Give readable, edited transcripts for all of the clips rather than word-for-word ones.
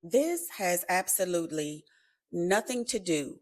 This has absolutely nothing to do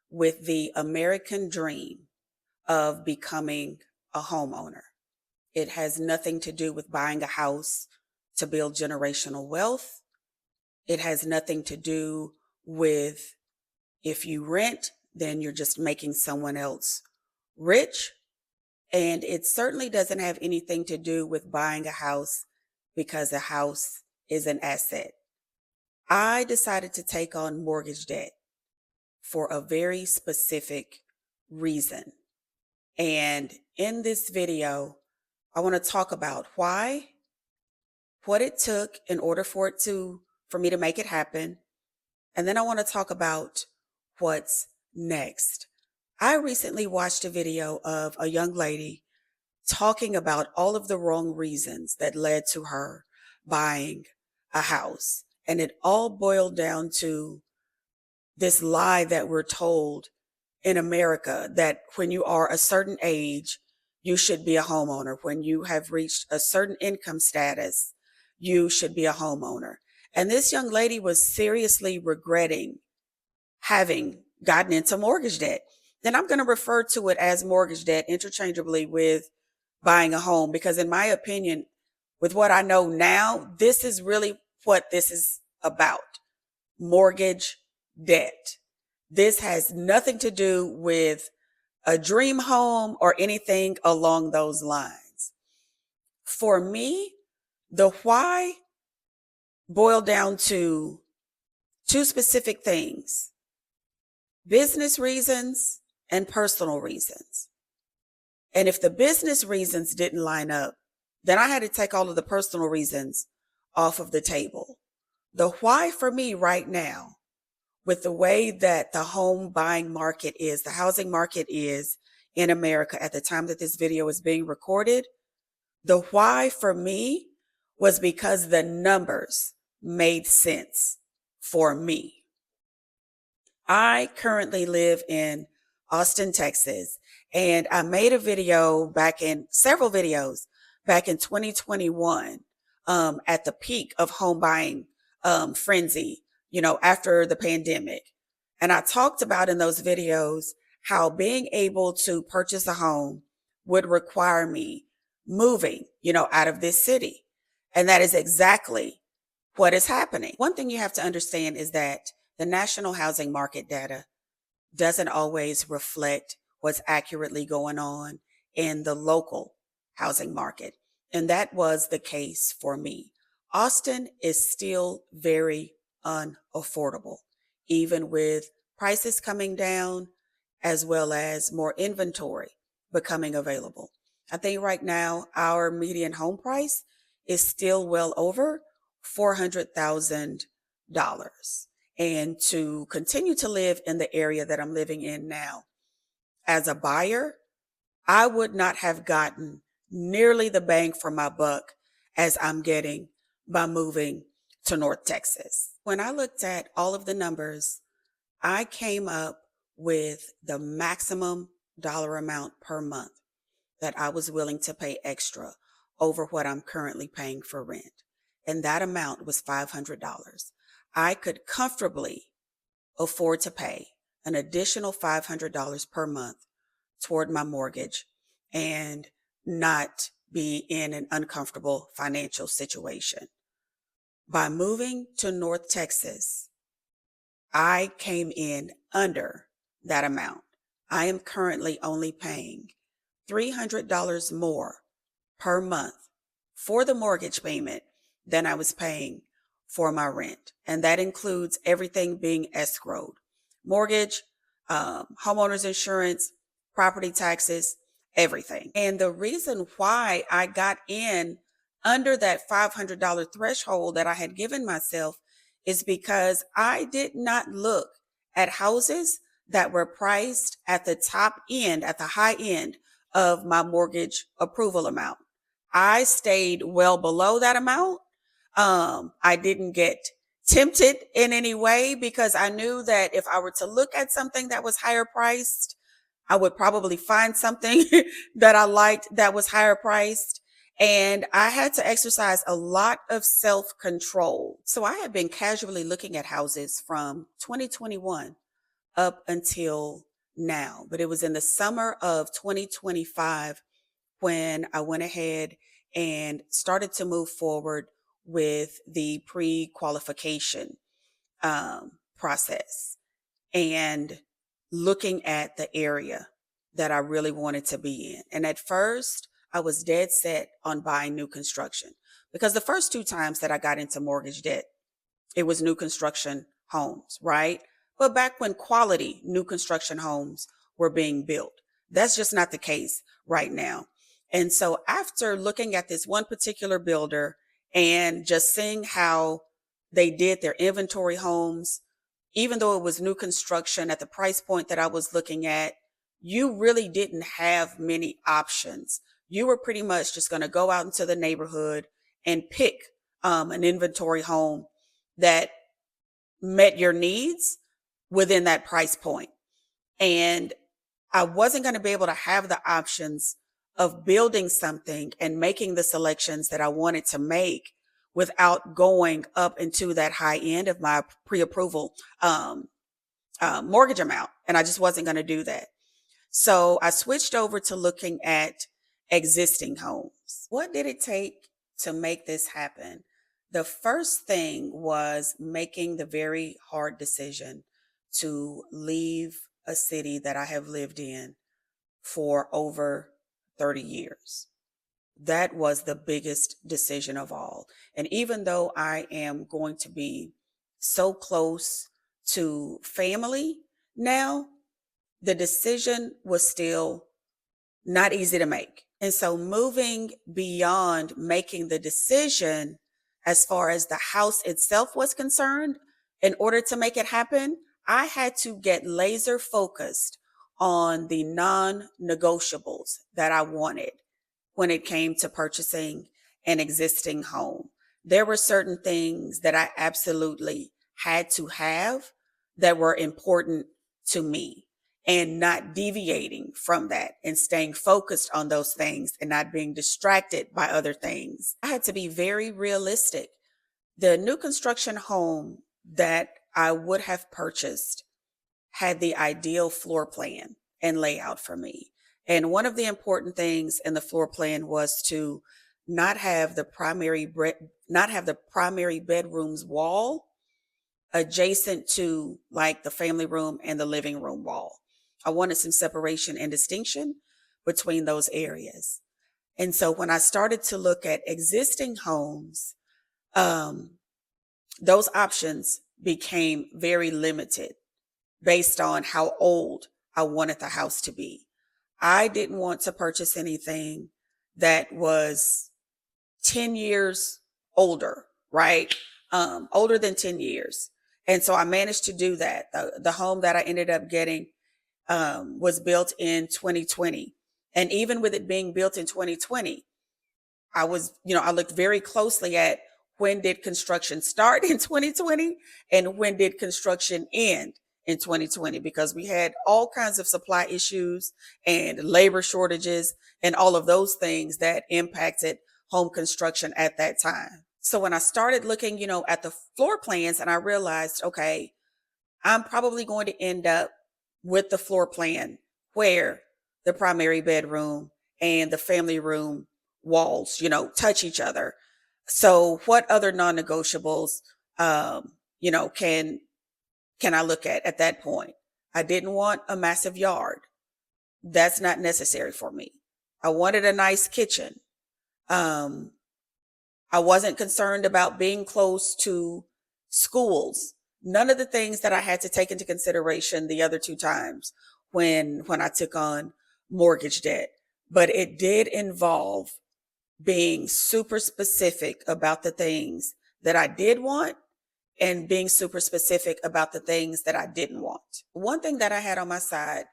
with the American dream of becoming a homeowner. It has nothing to do with buying a house to build generational wealth. It has nothing to do with if you rent, then you're just making someone else rich. And it certainly doesn't have anything to do with buying a house because a house is an asset. I decided to take on mortgage debt for a very specific reason. And in this video, I want to talk about why, what it took in order for me to make it happen. And then I want to talk about what's next. I recently watched a video of a young lady talking about all of the wrong reasons that led to her buying a house. And it all boiled down to this lie that we're told in America that when you are a certain age, you should be a homeowner. When you have reached a certain income status, you should be a homeowner. And this young lady was seriously regretting having gotten into mortgage debt. Then I'm going to refer to it as mortgage debt interchangeably with buying a home, because in my opinion, with what I know now, this is really what this is about. Mortgage debt. This has nothing to do with a dream home or anything along those lines. For me, the why boiled down to two specific things: business reasons and personal reasons. And if the business reasons didn't line up, then I had to take all of the personal reasons off of the table. The why for me right now, with the way that the home buying market is, the housing market is in America at the time that this video is being recorded, the why for me was because the numbers made sense for me. I currently live in Austin, Texas, and I made several videos back in 2021 at the peak of home buying frenzy, after the pandemic. And I talked about in those videos how being able to purchase a home would require me moving, out of this city. And that is exactly what is happening. One thing you have to understand is that the national housing market data doesn't always reflect what's accurately going on in the local housing market. And that was the case for me. Austin is still very unaffordable, even with prices coming down as well as more inventory becoming available. I think right now our median home price is still well over $400,000. And to continue to live in the area that I'm living in now, as a buyer, I would not have gotten nearly the bang for my buck as I'm getting by moving to North Texas. When I looked at all of the numbers, I came up with the maximum dollar amount per month that I was willing to pay extra over what I'm currently paying for rent. And that amount was $500. I could comfortably afford to pay an additional $500 per month toward my mortgage and not be in an uncomfortable financial situation. By moving to North Texas, I came in under that amount. I am currently only paying $300 more per month for the mortgage payment than I was paying for my rent. And that includes everything being escrowed: mortgage, homeowner's insurance, property taxes, everything. And the reason why I got in under that $500 threshold that I had given myself is because I did not look at houses that were priced at the top end, at the high end of my mortgage approval amount. I stayed well below that amount. I didn't get tempted in any way because I knew that if I were to look at something that was higher priced, I would probably find something that I liked that was higher priced. And I had to exercise a lot of self control. So I had been casually looking at houses from 2021 up until now. But it was in the summer of 2025 when I went ahead and started to move forward with the pre qualification process and looking at the area that I really wanted to be in. And at first, I was dead set on buying new construction because the first two times that I got into mortgage debt, it was new construction homes, right? But back when quality new construction homes were being built, that's just not the case right now. And so after looking at this one particular builder and just seeing how they did their inventory homes, even though it was new construction at the price point that I was looking at, you really didn't have many options. You were pretty much just going to go out into the neighborhood and pick an inventory home that met your needs within that price point. And I wasn't going to be able to have the options of building something and making the selections that I wanted to make without going up into that high end of my pre-approval mortgage amount. And I just wasn't going to do that. So I switched over to looking at existing homes. What did it take to make this happen? The first thing was making the very hard decision to leave a city that I have lived in for over 30 years. That was the biggest decision of all. And even though I am going to be so close to family now, the decision was still not easy to make. And so moving beyond making the decision as far as the house itself was concerned, in order to make it happen, I had to get laser focused on the non-negotiables that I wanted when it came to purchasing an existing home. There were certain things that I absolutely had to have that were important to me, and not deviating from that and staying focused on those things and not being distracted by other things. I had to be very realistic. The new construction home that I would have purchased had the ideal floor plan and layout for me. And one of the important things in the floor plan was to not have the primary bedroom's wall adjacent to like the family room and the living room wall. I wanted some separation and distinction between those areas. And so when I started to look at existing homes, those options became very limited based on how old I wanted the house to be. I didn't want to purchase anything that was 10 years older, right? Older than 10 years. And so I managed to do that. The home that I ended up getting was built in 2020. And even with it being built in 2020, I looked very closely at when did construction start in 2020 and when did construction end in 2020, because we had all kinds of supply issues and labor shortages and all of those things that impacted home construction at that time. So when I started looking, at the floor plans, and I realized, okay, I'm probably going to end up with the floor plan where the primary bedroom and the family room walls, touch each other. So what other non-negotiables, can I look at that point? I didn't want a massive yard. That's not necessary for me. I wanted a nice kitchen. Um, I wasn't concerned about being close to schools. None of the things that I had to take into consideration the other two times when I took on mortgage debt. But it did involve being super specific about the things that I did want and being super specific about the things that I didn't want. One thing that I had on my side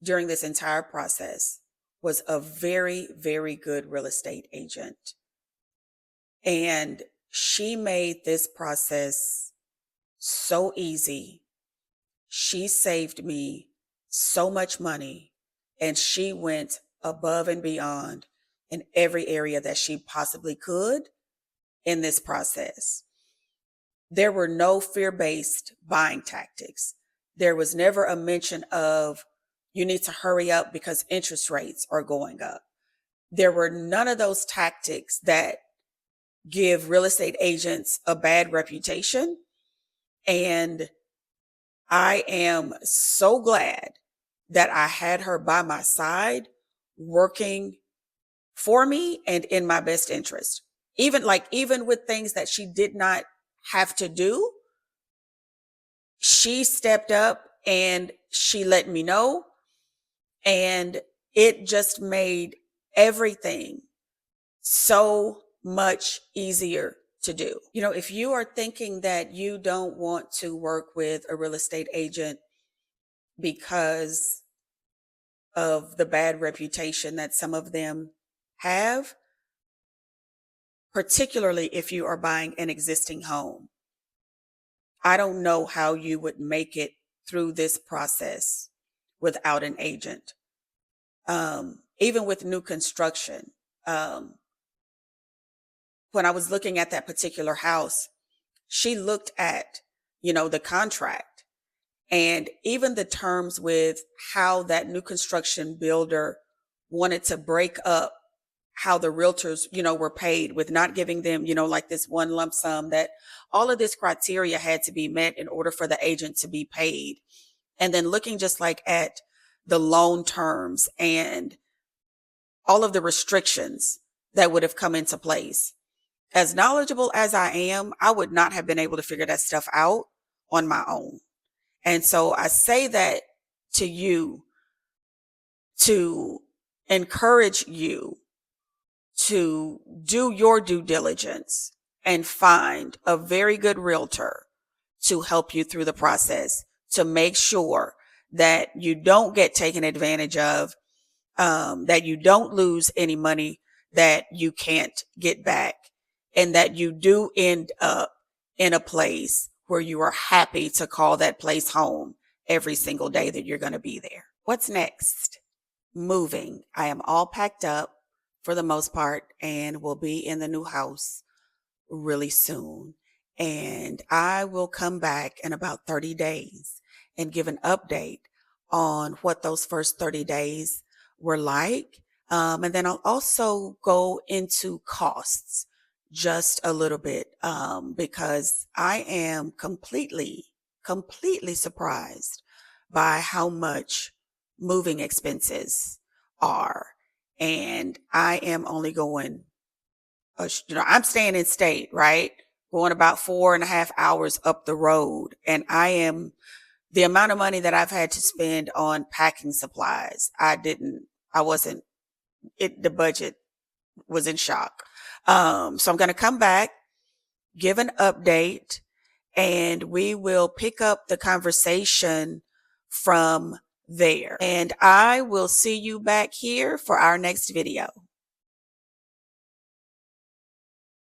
during this entire process was a very, very good real estate agent. And she made this process so easy. She saved me so much money, and she went above and beyond in every area that she possibly could in this process. There were no fear-based buying tactics. There was never a mention of, you need to hurry up because interest rates are going up. There were none of those tactics that give real estate agents a bad reputation. And I am so glad that I had her by my side, working for me and in my best interest. Even with things that she did not have to do, she stepped up and she let me know. And it just made everything so much easier to do. You know, if you are thinking that you don't want to work with a real estate agent because of the bad reputation that some of them have, particularly if you are buying an existing home, I don't know how you would make it through this process without an agent. Even with new construction, when I was looking at that particular house, she looked at, the contract and even the terms with how that new construction builder wanted to break up how the realtors, were paid, with not giving them, like this one lump sum, that all of this criteria had to be met in order for the agent to be paid. And then looking just like at the loan terms and all of the restrictions that would have come into place. As knowledgeable as I am, I would not have been able to figure that stuff out on my own. And so I say that to you to encourage you to do your due diligence and find a very good realtor to help you through the process, to make sure that you don't get taken advantage of, that you don't lose any money that you can't get back, and that you do end up in a place where you are happy to call that place home every single day that you're going to be there. What's next? Moving. I am all packed up for the most part and will be in the new house really soon. And I will come back in about 30 days and give an update on what those first 30 days were like. And then I'll also go into costs just a little bit, because I am completely surprised by how much moving expenses are. And I am only going, I'm staying in state, right? Going about 4.5 hours up the road. And the amount of money that I've had to spend on packing supplies, the budget was in shock. So I'm going to come back, give an update, and we will pick up the conversation from there. And I will see you back here for our next video.